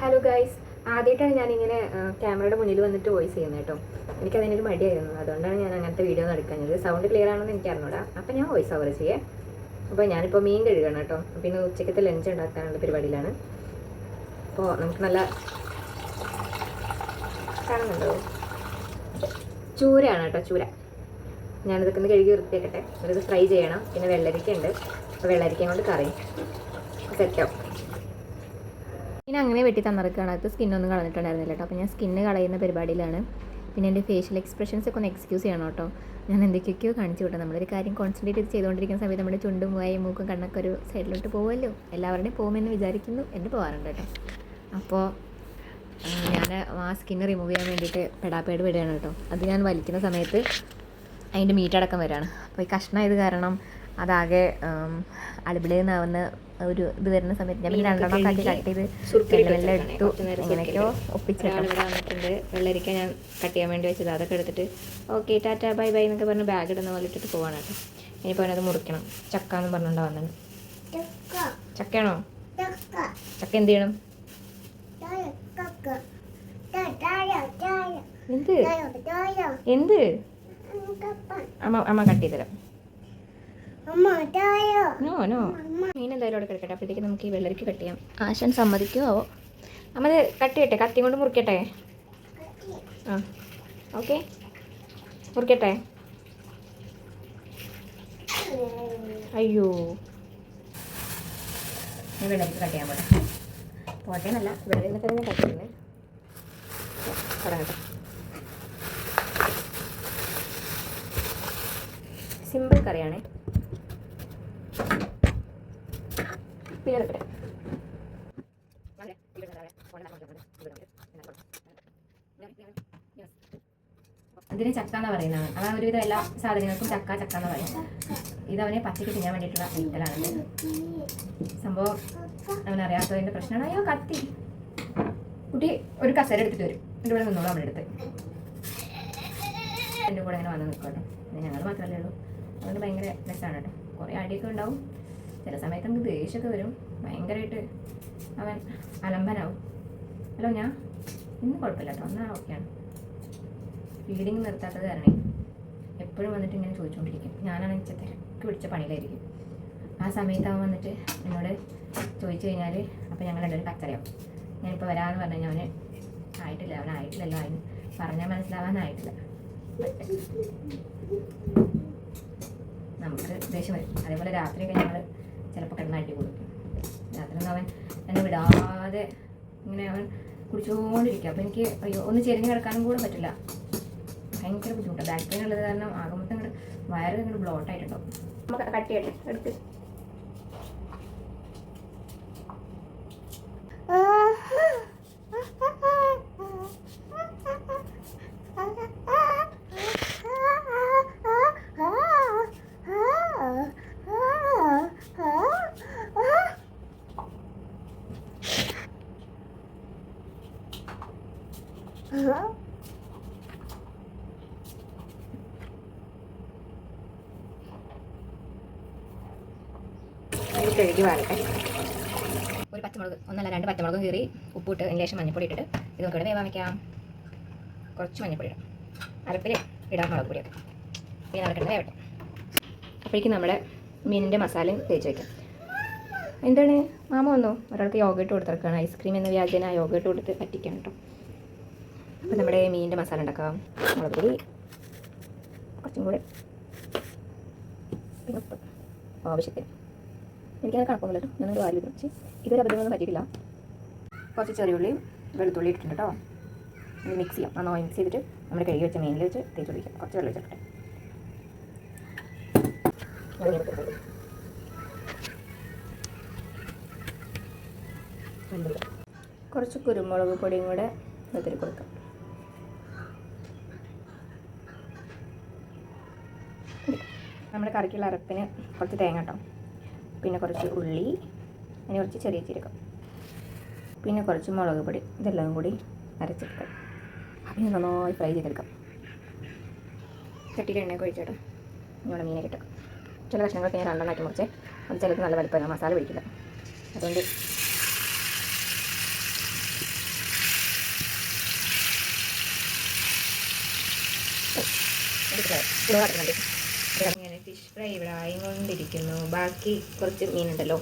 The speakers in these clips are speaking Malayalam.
ഹലോ ഗൈസ്, ആദ്യമായിട്ടാണ് ഞാനിങ്ങനെ ക്യാമറയുടെ മുന്നിൽ വന്നിട്ട് വോയിസ് ചെയ്യുന്നത് കേട്ടോ. എനിക്കതിനൊരു മടിയായിരുന്നു, അതുകൊണ്ടാണ് ഞാൻ അങ്ങനത്തെ വീഡിയോ ഒന്നും എടുക്കുന്നത്. സൗണ്ട് ക്ലിയർ ആണെന്ന് എനിക്ക് അറിഞ്ഞൂടാ. അപ്പം ഞാൻ വോയിസ് ഓവർ ചെയ്യേ. അപ്പോൾ ഞാനിപ്പോൾ മീൻ കഴുകണം കേട്ടോ. പിന്നെ ഉച്ചയ്ക്കത്തെ ലഞ്ച് ഉണ്ടാക്കാനുള്ള പരിപാടിയിലാണ്. അപ്പോൾ നമുക്ക് നല്ല കാണുന്നുണ്ടോ, ചൂരയാണ് കേട്ടോ, ചൂര. ഞാനിതൊക്കെ ഒന്ന് കഴുകി വൃത്തിയാക്കട്ടെ. ഇത് ഫ്രൈ ചെയ്യണം. പിന്നെ വെള്ളരിക്ക ഉണ്ട്, അപ്പോൾ വെള്ളരിക്കയും കൊണ്ട് കറി സെറ്റാവും. പിന്നെ അങ്ങനെ വെട്ടി തന്നിറക്കുകയാണ്. അത് സ്കിന്നൊന്നും കളഞ്ഞിട്ടുണ്ടായിരുന്നില്ല കേട്ടോ. അപ്പോൾ ഞാൻ സ്കിന്ന് കളയുന്ന പരിപാടിയിലാണ്. പിന്നെ എൻ്റെ ഫേഷ്യൽ എക്സ്പ്രഷൻസ് ഒക്കെ ഒന്ന് എക്സ്ക്യൂസ് ചെയ്യണം കേട്ടോ. ഞാൻ എന്തൊക്കെയൊക്കെയോ കാണിച്ചു വിട്ടു. നമ്മളൊരു കാര്യം കോൺസെൻട്രേറ്റ് ചെയ്തുകൊണ്ടിരിക്കുന്ന സമയത്ത് നമ്മുടെ ചുണ്ടും വായും മൂക്കും കണ്ണൊക്കെ ഒരു സൈഡിലോട്ട് പോകുമല്ലോ. എല്ലാവരുടെയും പോകുമെന്ന് വിചാരിക്കുന്നു. എൻ്റെ പോകാറുണ്ട് കേട്ടോ. അപ്പോൾ ഞാൻ ആ സ്കിന്ന് റിമൂവ് ചെയ്യാൻ വേണ്ടിയിട്ട് പെടാപ്പേട് വിടുകയാണ് കേട്ടോ. അത് ഞാൻ വലിക്കുന്ന സമയത്ത് അതിൻ്റെ മീറ്റടക്കം വരികയാണ്. അപ്പോൾ ഈ കഷ്ണമായത് കാരണം അതാകെ അടിപൊളിയെന്നാവുന്ന ഒരു ഇത് വരുന്ന സമയത്ത് ഞാൻ പിന്നെ രണ്ടെണ്ണം ആക്കി കട്ട് ചെയ്ത് വെള്ളം എടുത്തു. എങ്ങനെയൊക്കെയോ ഒപ്പിച്ചിട്ടുണ്ട്. വെള്ളരിക്ക ഞാൻ കട്ട് ചെയ്യാൻ വേണ്ടി വെച്ചത്. അതൊക്കെ എടുത്തിട്ട് ഓക്കെ ടാറ്റ ബൈ ബൈ എന്നൊക്കെ പറഞ്ഞ് ബാഗ് ഇടുന്ന പോലെ ഇട്ടിട്ട് പോവാണ് കേട്ടോ. ഇനിയിപ്പോൾ അത് മുറിക്കണം. ചക്ക എന്ന് പറഞ്ഞുകൊണ്ടാവുന്നത്. ചക്കയാണോ? ചക്ക എന്ത് ചെയ്യണം? എന്ത് എന്ത് അമ്മ കട്ട് ചെയ്ത് തരാം. നോ മീൻ എന്തായാലും അവിടെ കിടക്കട്ടെ. അപ്പോഴത്തേക്ക് നമുക്ക് ഈ വെള്ളരിക്ക് കട്ട് ചെയ്യാം. ആശാൻ സമ്മതിക്കുമോ? അമ്മ അത് കട്ട് ചെയ്യട്ടെ, കത്തി കൊണ്ട് മുറിക്കട്ടെ. ആ ഓക്കെ, മുറിക്കട്ടെ. അയ്യോ, ഞാൻ വെള്ളരിക്ക് കട്ട് ചെയ്യാൻ പോട്ടെ എന്നല്ല, വെള്ളരി നിന്നിട്ട് ഞാൻ കട്ട് ചെയ്യുന്നത്. തുടങ്ങട്ടെ. സിമ്പിൾ കറിയാണേ. അതിന് ചക്ക എന്നാ പറയുന്നത്. ആ ഒരുവിധം എല്ലാ സാധനങ്ങൾക്കും ചക്ക എന്ന് പറയുന്നത്. ഇതവനെ പച്ചയ്ക്ക് തിന്നാൻ വേണ്ടിയിട്ടുള്ള വീട്ടലാണ് സംഭവം. അവനറിയാത്തതിൻ്റെ പ്രശ്നമാണ്. അയ്യോ കത്തി. കുട്ടി ഒരു കസേര എടുത്തിട്ട് വരും. എൻ്റെ ഇവിടെ നിന്നോളൂ. അവിടെ എടുത്ത് എൻ്റെ കൂടെ അങ്ങനെ വന്ന് നിൽക്കട്ടെ. ഞങ്ങൾ മാത്രമല്ലേ ഉള്ളൂ. അതുകൊണ്ട് ഭയങ്കര രസമാണ് കേട്ടോ. കുറേ അടിയൊക്കെ ഉണ്ടാവും. ചില സമയത്ത് നമുക്ക് ദേഷ്യമൊക്കെ വരും. ഭയങ്കരമായിട്ട് അവൻ അലമ്പനാവും. ഹലോ, ഞാൻ ഇന്ന് കുഴപ്പമില്ല കേട്ടോ, എന്നാൽ ഓക്കെയാണ്. ഫീഡിങ് നിർത്താത്തത് കാരണേ എപ്പോഴും വന്നിട്ട് ഇങ്ങനെ ചോദിച്ചുകൊണ്ടിരിക്കും. ഞാനാണെങ്കിൽ തിരക്ക് പിടിച്ച പണിയിലായിരിക്കും. ആ സമയത്ത് അവൻ വന്നിട്ട് എന്നോട് ചോദിച്ചു കഴിഞ്ഞാൽ അപ്പോൾ ഞങ്ങൾ രണ്ടുപേരും കച്ചറയാവും. ഞാനിപ്പോൾ വരാമെന്ന് പറഞ്ഞു കഴിഞ്ഞാൽ അവനായിട്ടില്ലല്ലോ. അതിന് പറഞ്ഞാൽ മനസ്സിലാവാനായിട്ടില്ല. നമുക്ക് ദേഷ്യം വരും. അതേപോലെ രാത്രിയൊക്കെ ഞങ്ങൾ ചിലപ്പോൾ കിടന്ന് അടി കൊടുക്കും. രാത്രി ഒന്നും അവൻ എന്നെ വിടാതെ ഇങ്ങനെ അവൻ കുടിച്ചുകൊണ്ടിരിക്കുക. അപ്പോൾ എനിക്ക് അയ്യോ ഒന്ന് ചെരിഞ്ഞ് കിടക്കാനും കൂടെ പറ്റില്ല. ഭയങ്കര ബുദ്ധിമുട്ടാണ്. ബാക്ക് പെയിൻ ഉള്ളത് കാരണം ആകുമ്പോഴത്തെ ഇങ്ങോട്ട് വയറ് ഇങ്ങോട്ട് ബ്ലോട്ട് ആയിട്ടുണ്ടോ. നമുക്ക് കട്ട് ചെയ്യട്ടെ, എടുത്ത്. കഴുകി വാഴട്ടെ. ഒരു പച്ചമുളക്, ഒന്നല്ല 2 പച്ചമുളകും കീറി ഉപ്പിട്ട് അതിന് ശേഷം മഞ്ഞൾപ്പൊടി ഇട്ടിട്ട് ഇത് നമുക്ക് ഇവിടെ വേവാൻ വയ്ക്കാം. കുറച്ച് മഞ്ഞൾപ്പൊടി ഇടാം, അരപ്പിൽ ഇടാം മുളക് പൊടിയൊക്കെ. പിന്നെ നടക്കേണ്ട വേവട്ടെ. അപ്പോഴേക്കും നമ്മുടെ മീനിൻ്റെ മസാലയും തേച്ച് വയ്ക്കാം. എന്താണ് മാമ വന്നോ? ഒരാൾക്ക് യോഗട്ട് കൊടുത്തിറക്കുകയാണ്. ഐസ്ക്രീം എന്ന വ്യാജന യോഗട്ട് കൊടുത്ത് പറ്റിക്കാം കേട്ടോ. അപ്പോൾ നമ്മുടെ മീനിൻ്റെ മസാല ഉണ്ടാക്കാം. മുളക് പൊടി കുറച്ചും കൂടെ, പിന്നെ ഉപ്പ് ആവശ്യത്തിന്. എനിക്കത് കണക്കൊന്നുമില്ല കേട്ടോ. ഞാനൊരു വാരി വെച്ച് ഇതൊരു അബദ്ധമൊന്നും പറ്റിയിട്ടില്ല. കുറച്ച് ചെറിയുള്ളിയും വെളുത്തുള്ളി ഇട്ടിട്ടുണ്ട് കേട്ടോ. ഇത് മിക്സ് ചെയ്യാം. നന്നായി മിക്സ് ചെയ്തിട്ട് നമ്മൾ കഴുകി വെച്ച മീനിൽ വെച്ച് തേച്ച് പിടിക്കാം. കുറച്ച് വെള്ളം വെച്ചിട്ടെ. കുറച്ച് കുരുമുളക് പൊടിയും കൂടെ വെതിരി കൊടുക്കാം. നമ്മുടെ കറിക്കുള്ള അരപ്പിന് കുറച്ച് തേങ്ങ കേട്ടോ, പിന്നെ കുറച്ച് ഉള്ളി, പിന്നെ കുറച്ച് ചെറിയ ജീരകം, പിന്നെ കുറച്ച് മുളക് പൊടി. ഇതെല്ലാം കൂടി അരച്ചെടുക്കാം. പിന്നെ നന്നായി ഫ്രൈ ചെയ്തെടുക്കാം. ചട്ടിയിൽ എണ്ണയൊക്കെ ഒഴിച്ചേട്ടോ. നമ്മുടെ മീനെ കിട്ടും. ചില കഷ്ണങ്ങളൊക്കെ ഞാൻ രണ്ടെണ്ണാക്കി മുറിച്ചേ. അത് ചിലത് നല്ല വലുപ്പമാണ്, മസാല പിടിക്കില്ല. അതുകൊണ്ട് ഇങ്ങനെ ഫിഷ് ഫ്രൈ ഇവിടെ ആയിക്കൊണ്ടിരിക്കുന്നു. ബാക്കി കുറച്ച് മീനുണ്ടല്ലോ,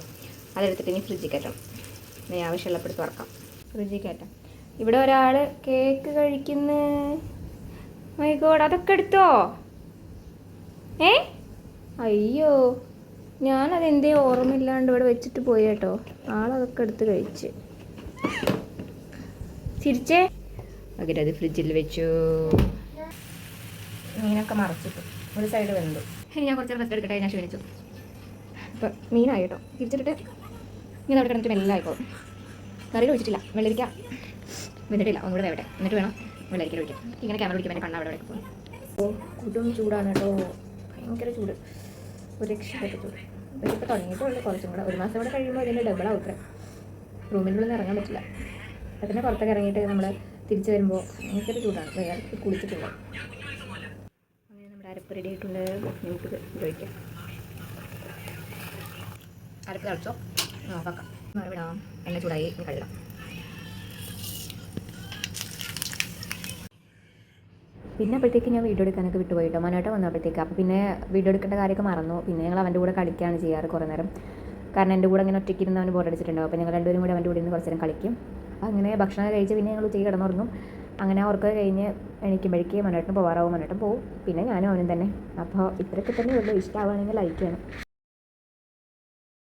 അതെടുത്തിട്ട് ഇനി ഫ്രിഡ്ജിൽ കയറ്റാം. ഇനി ആവശ്യമുള്ളപ്പോൾ തുറക്കാം. ഫ്രിഡ്ജിൽ കയറ്റാം. ഇവിടെ ഒരാൾ കേക്ക് കഴിക്കുന്നു. മൈ ഗോഡ്, അതൊക്കെ എടുത്തോ? അയ്യോ, ഞാനതെന്തേ ഓർമ്മയില്ലാണ്ട് ഇവിടെ വെച്ചിട്ട് പോയി കേട്ടോ. ആളതൊക്കെ എടുത്ത് കഴിച്ച് ചിരിച്ചേ. അങ്ങനെ അത് ഫ്രിഡ്ജിൽ വെച്ചു. മീനൊക്കെ മറച്ചിട്ടു, ഒരു സൈഡ് വെന്തു. ഇനി ഞാൻ കുറച്ച് റെസ്റ്റ് എടുക്കട്ടെ, ഞാൻ ക്ഷണിച്ചു. ഇപ്പം മീനായി കേട്ടോ. തിരിച്ചിട്ടിട്ട് ഇങ്ങനെ അവിടെ കിടന്നിട്ട് മെല്ലാം ആയിക്കോളും. കറി ഒഴിച്ചിട്ടില്ല, വെള്ളരിക്ക വെന്തിട്ടില്ല, ഒന്നുകൂടെ വേവട്ടെ, എന്നിട്ട് വേണം വെള്ളരിക്ക ഒഴിക്കാം. ഇങ്ങനെ ക്യാമറ പിടിക്കുമ്പോൾ എൻ്റെ കണ്ണ അവിടെ പോകും. ഓ, കുടും ചൂടാണ് കേട്ടോ, ഭയങ്കര ചൂട്, ഒരു രക്ഷപ്പെട്ട ചൂട്. ഇപ്പോൾ തുടങ്ങിയിട്ടുള്ളൂ. കുറച്ചും കൂടെ, ഒരു മാസം കൂടെ കഴിയുമ്പോൾ ഇതിൻ്റെ ഡബിൾ ആവുത്രേ. റൂമിൻ്റെ ഉള്ളിൽ നിന്ന് ഇറങ്ങാൻ പറ്റില്ല. അതിനെ പുറത്തൊക്കെ ഇറങ്ങിയിട്ട് നമ്മൾ തിരിച്ച് വരുമ്പോൾ ഭയങ്കര ചൂടാണ്. വേറെ കുളിച്ചിട്ടുണ്ട്. അങ്ങനെ നമ്മുടെ അരപ്പ് റെഡി ആയിട്ടുണ്ട്. നമുക്ക് ഉപയോഗിക്കാം. അരപ്പ് തിളച്ചോ നോക്കാം. മറുവിടാം. എണ്ണ ചൂടായി, കഴുകാം. പിന്നെ അപ്പോഴത്തേക്ക് ഞാൻ വീഡിയോ എടുക്കാനൊക്കെ വിട്ടുപോയിട്ടോ. മനോട്ട് വന്നപ്പോഴത്തേക്ക് അപ്പോൾ പിന്നെ വീഡിയോ എടുക്കേണ്ട കാര്യമൊക്കെ മറന്നു. പിന്നെ ഞങ്ങൾ അവൻ്റെ കൂടെ കളിക്കുകയാണ് ചെയ്യാറ് കുറേ നേരം. കാരണം എൻ്റെ കൂടെ അങ്ങനെ ഒറ്റയ്ക്ക് ഇരുന്ന് അവന് ബോറടിച്ചിട്ടുണ്ടാവും. അപ്പോൾ ഞങ്ങൾ രണ്ടുപേരും കൂടി അവൻ്റെ കൂടെ ഇരുന്ന് കുറച്ച് നേരം കളിക്കും. അങ്ങനെ ഭക്ഷണം കഴിച്ച് പിന്നെ ഞങ്ങൾ ഉച്ചയ്ക്ക് കിടന്നുറങ്ങും. അങ്ങനെ ഉറക്കം കഴിഞ്ഞ് എണീക്കുമ്പോഴേക്ക് മനോട്ടിന് പോകാറാവും. മനോട്ടൻ പോവും, പിന്നെ ഞാനും അവനും തന്നെ. അപ്പോൾ ഇത്രയൊക്കെ തന്നെ ഉള്ളൂ. ഇഷ്ടമാവുകയാണെങ്കിൽ ലൈക്ക് ചെയ്യണം.